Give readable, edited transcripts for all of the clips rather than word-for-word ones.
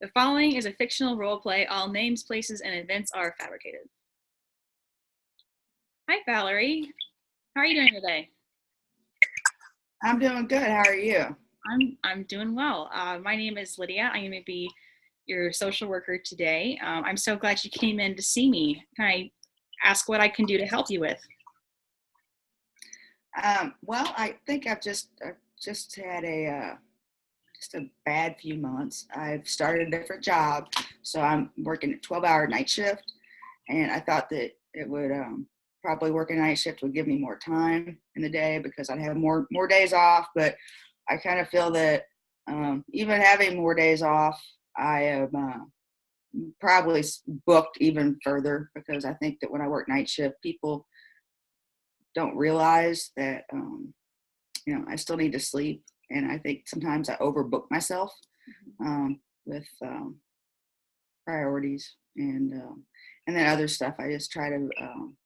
The following is a fictional role play. All names, places, and events are fabricated. Hi, Valerie. How are you doing today? I'm doing good. How are you? I'm doing well. My name is Lydia. I'm going to be your social worker today. I'm so glad you came in to see me. Can I ask what I can do to help you with? Well, I think I've just had just a bad few months. I've started a different job, so I'm working a 12-hour night shift, and I thought that it would probably working a night shift would give me more time in the day because I'd have more days off. But I kind of feel that even having more days off, I am probably booked even further because I think that when I work night shift, people don't realize that I still need to sleep, and I think sometimes I overbook myself with priorities and then other stuff. I just try to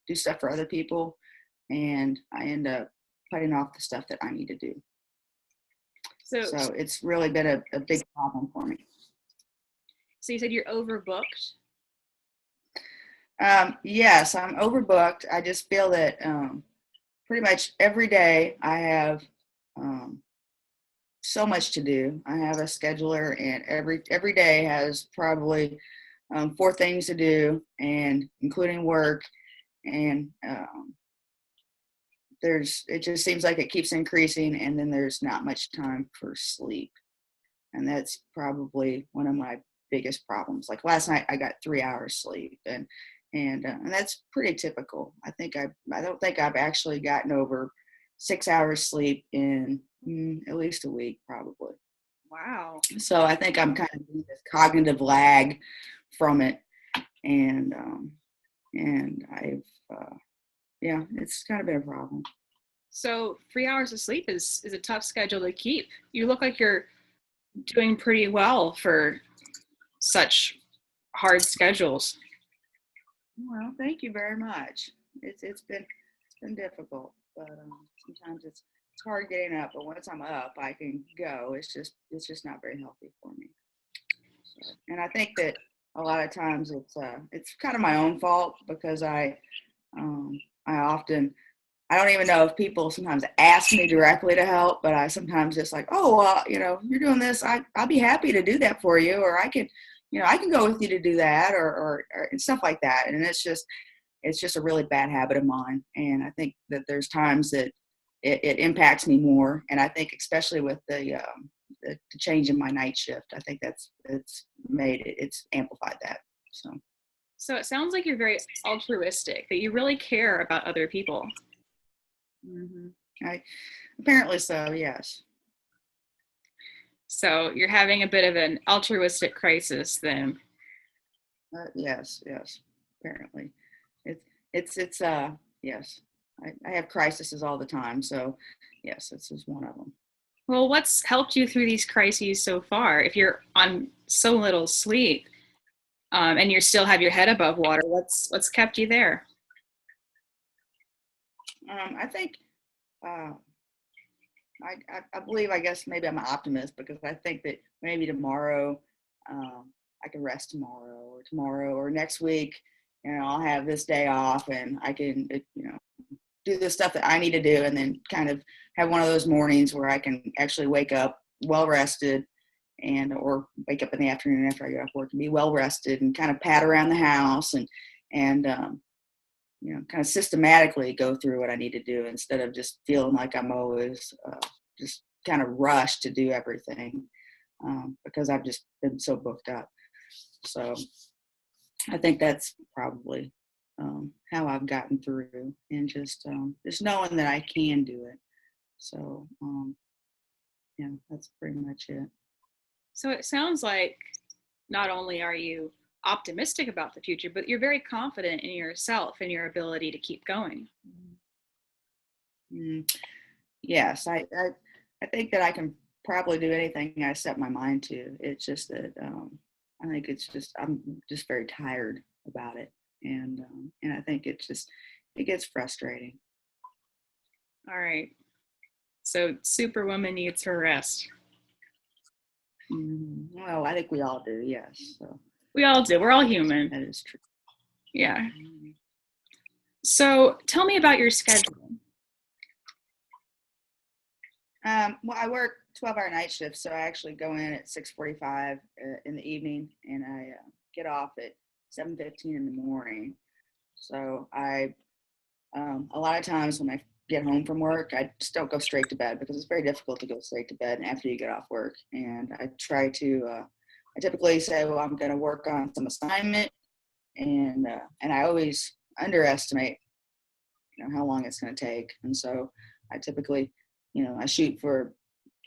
do stuff for other people, and I end up putting off the stuff that I need to do. So, So it's really been a big problem for me. so you said you're overbooked. Yes, I'm overbooked. I just feel that pretty much every day I have um, so much to do. I have a scheduler, and every day has probably four things to do, and including work. And it just seems like it keeps increasing, and then there's not much time for sleep, and that's probably one of my biggest problems. Like last night, I got 3 hours sleep, and that's pretty typical. I don't think I've actually gotten over 6 hours sleep in at least a week, probably. Wow. So I think I'm kind of doing this cognitive lag from it, and I've yeah, it's kind of been a problem. So 3 hours of sleep is a tough schedule to keep. You look like you're doing pretty well for such hard schedules. Well, thank you very much. It's been difficult, but sometimes it's hard getting up. But once I'm up, I can go. It's just not very healthy for me. So, and I think that a lot of times it's kind of my own fault because I often I don't even know if people sometimes ask me directly to help, but I sometimes just like, oh, well, you're doing this. I'll be happy to do that for you, or I can go with you to do that, or and stuff like that. And it's just a really bad habit of mine. And I think that there's times that it impacts me more. And I think especially with the change in my night shift, I think it's amplified that. So. So it sounds like you're very altruistic, that you really care about other people. hmm I apparently so, yes. So you're having a bit of an altruistic crisis then. Yes, apparently. It's yes. I have crises all the time, so yes, this is one of them. Well, what's helped you through these crises so far? If you're on so little sleep, and you still have your head above water, what's kept you there? I think uh, I believe, I guess maybe I'm an optimist because I think that maybe tomorrow I can rest tomorrow or next week. I'll have this day off and I can do the stuff that I need to do, and then kind of have one of those mornings where I can actually wake up well rested, and or wake up in the afternoon after I get off work and be well rested and kind of pat around the house and kind of systematically go through what I need to do instead of just feeling like I'm always just kind of rushed to do everything because I've just been so booked up. So I think that's probably how I've gotten through, and just knowing that I can do it. So yeah, that's pretty much it. So it sounds like not only are you optimistic about the future, but you're very confident in yourself and your ability to keep going. Mm, yes, I think that I can probably do anything I set my mind to. It's just that I think I'm just very tired about it, and I think it gets frustrating. All right. So Superwoman needs her rest. Well, I think we all do. Yes. So We all do. We're all human. that is true. Yeah. So tell me about your schedule. Well, I work 12-hour night shifts, so I actually go in at 6:45 in the evening, and I get off at 7:15 in the morning. So a lot of times when I get home from work, I just don't go straight to bed because it's very difficult to go straight to bed after you get off work. And I try to, I typically say, well, I'm going to work on some assignment, and I always underestimate, how long it's going to take. And so I typically, I shoot for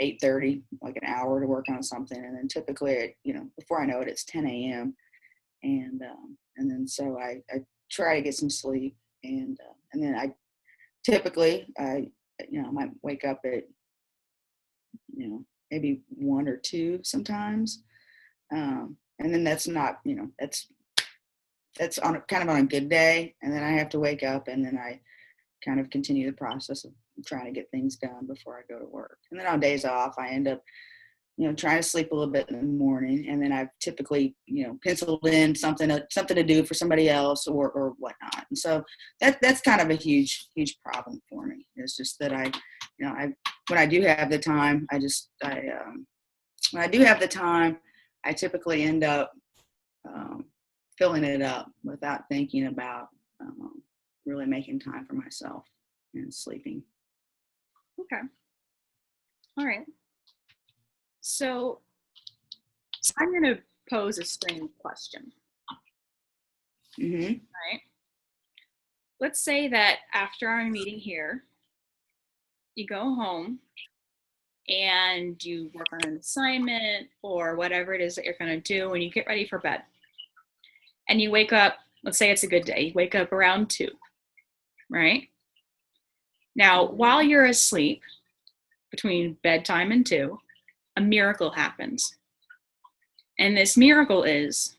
8:30, like an hour to work on something, and then typically, before I know it, it's 10 a.m. And then so I try to get some sleep, and then I typically I might wake up at maybe 1 or 2 sometimes, and then that's not that's on kind of on a good day, and then I have to wake up, and then I kind of continue the process of trying to get things done before I go to work. And then on days off, I end up trying to sleep a little bit in the morning, and then I've typically, penciled in something to do for somebody else or whatnot. And so that's kind of a huge problem for me. It's just that when I do have the time, when I do have the time, I typically end up filling it up without thinking about really making time for myself and sleeping. Okay. All right. So I'm going to pose a strange question. Mm-hmm. Right? Let's say that after our meeting here, you go home and you work on an assignment or whatever it is that you're going to do, and you get ready for bed. And you wake up, let's say it's a good day, you wake up around 2, right? Now, while you're asleep, between bedtime and 2, a miracle happens. And this miracle is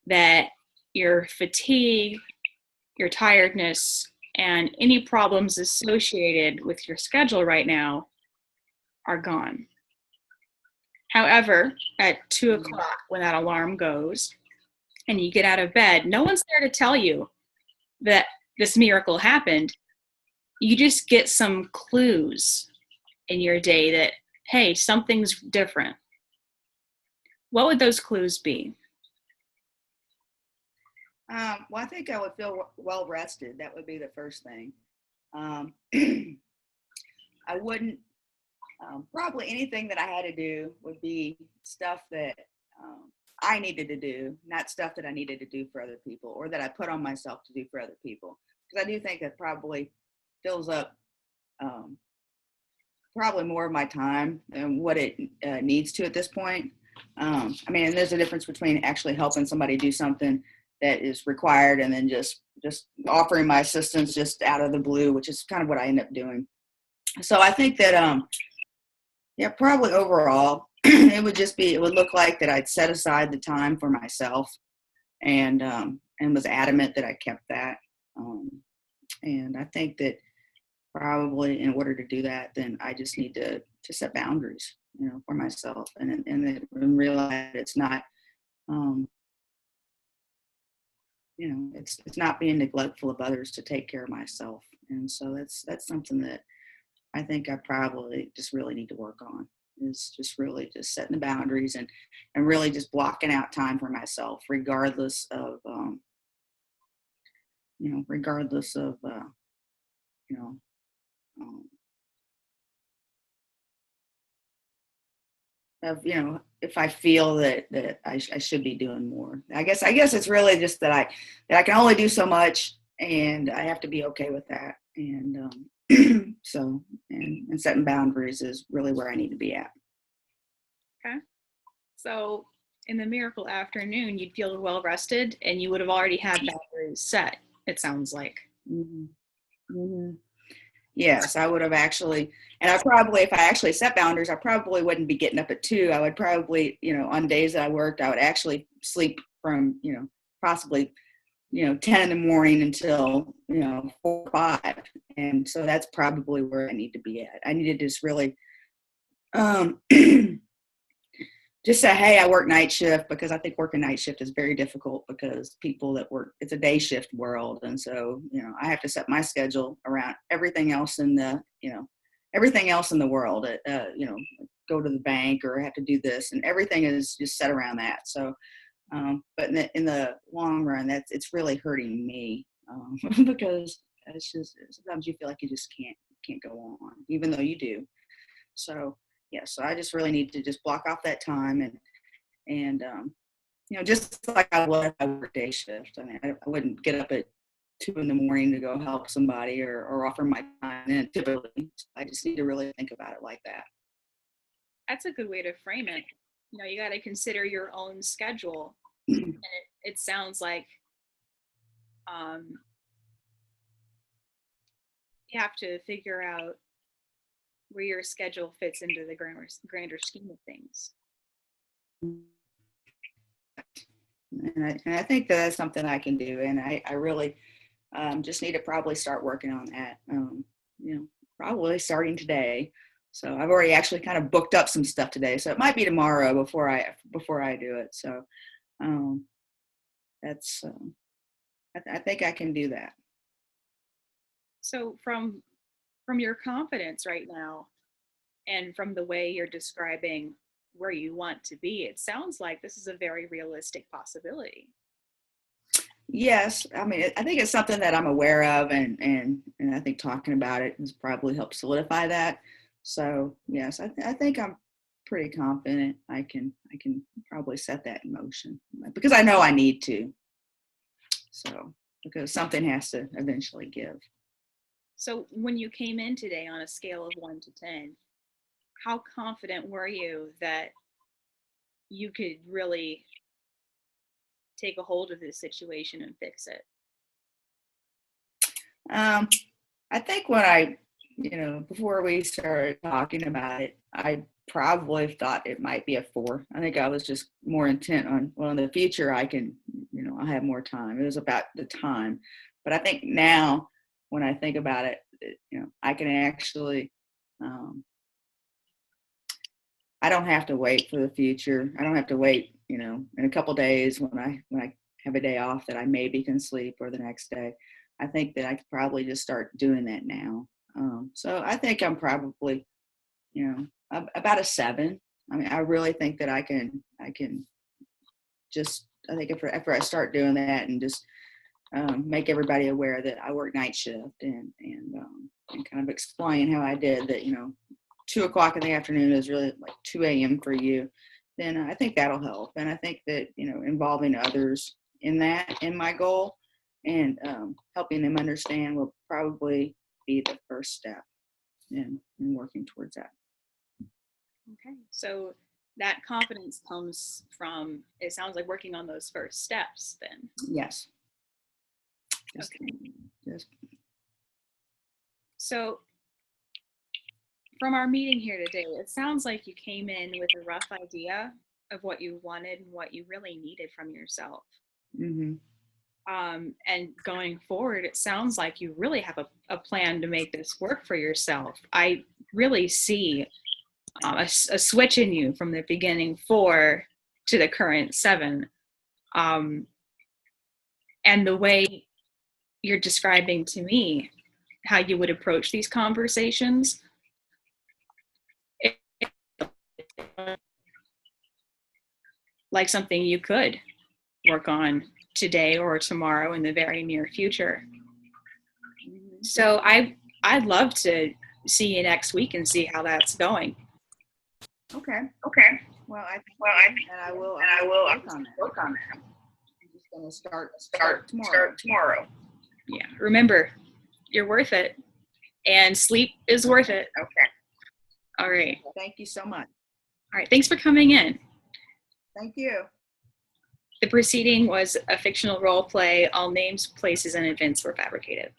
that your fatigue, your tiredness, and any problems associated with your schedule right now are gone. However, at 2 o'clock, when that alarm goes and you get out of bed, no one's there to tell you that this miracle happened. You just get some clues in your day that, hey, something's different. What would those clues be? Well, I think I would feel well rested. That would be the first thing. I wouldn't, probably anything that I had to do would be stuff that I needed to do, not stuff that I needed to do for other people or that I put on myself to do for other people. Because I do think that probably fills up probably more of my time than what it needs to at this point. I mean, and there's a difference between actually helping somebody do something that is required and then just offering my assistance just out of the blue, which is kind of what I end up doing. So I think that, probably overall, it would look like that I'd set aside the time for myself and was adamant that I kept that. And I think that probably in order to do that, then I just need to set boundaries, for myself and realize it's not, it's not being neglectful of others to take care of myself. And so that's something that I think I probably just really need to work on, is just really just setting the boundaries and really just blocking out time for myself, regardless of, regardless of, um, of, if I feel that I should be doing more. I guess it's really just that I can only do so much, and I have to be okay with that. And so and setting boundaries is really where I need to be at. Okay. So in the miracle afternoon, you'd feel well rested and you would have already had boundaries set, it sounds like. Mm-hmm. Mm-hmm. Yes, I would have actually, and I probably, if I actually set boundaries, I probably wouldn't be getting up at 2. I would probably, on days that I worked, I would actually sleep from, possibly, 10 in the morning until, 4 or 5. And so that's probably where I need to be at. I need to just really, just say, hey, I work night shift, because I think working night shift is very difficult because people that work, it's a day shift world. And so, I have to set my schedule around everything else in the, everything else in the world, go to the bank or have to do this, and everything is just set around that. So, but in the long run, it's really hurting me, because it's just, sometimes you feel like you just can't go on, even though you do. So, yeah, so I just really need to just block off that time, and just like I would if I worked day shift. I mean, I wouldn't get up at 2 a.m. to go help somebody or offer my time. And typically, I just need to really think about it like that. That's a good way to frame it. You got to consider your own schedule. And it sounds like you have to figure out where your schedule fits into the grander scheme of things. And I think that's something I can do. And I really just need to probably start working on that, probably starting today. So I've already actually kind of booked up some stuff today. So it might be tomorrow before I do it. So that's, I think I can do that. So from your confidence right now, and from the way you're describing where you want to be, it sounds like this is a very realistic possibility. Yes, I mean, I think it's something that I'm aware of, and I think talking about it has probably helped solidify that. So yes, I think I'm pretty confident I can probably set that in motion, because I know I need to. So because something has to eventually give. So when you came in today on a scale of 1 to 10, how confident were you that you could really take a hold of this situation and fix it? I think when I, before we started talking about it, I probably thought it might be a 4. I think I was just more intent on, well, in the future I can, I'll have more time. It was about the time. But I think now when I think about it, I can actually, I don't have to wait for the future. I don't have to wait, in a couple days when I have a day off that I maybe can sleep, or the next day. I think that I could probably just start doing that now. So I think I'm probably, about a 7. I mean, I really think that I can just, I think after I start doing that and just make everybody aware that I work night shift, and kind of explain how I did that, 2 o'clock in the afternoon is really like 2 a.m. for you, then I think that'll help. And I think that, involving others in my goal, and helping them understand will probably be the first step in working towards that. Okay, so that confidence comes from, it sounds like, working on those first steps then. Yes. Okay. Yes. So from our meeting here today, it sounds like you came in with a rough idea of what you wanted and what you really needed from yourself. Mm-hmm. And going forward, it sounds like you really have a plan to make this work for yourself. I really see a switch in you from the beginning 4 to the current 7. And the way you're describing to me how you would approach these conversations, like something you could work on today or tomorrow in the very near future. So I'd love to see you next week and see how that's going. Okay. Well, I will work on that. I'm just gonna start tomorrow. Yeah. Remember, you're worth it, and sleep is worth it. Okay. All right. Thank you so much. All right. Thanks for coming in. Thank you. The proceeding was a fictional role play. All names, places, and events were fabricated.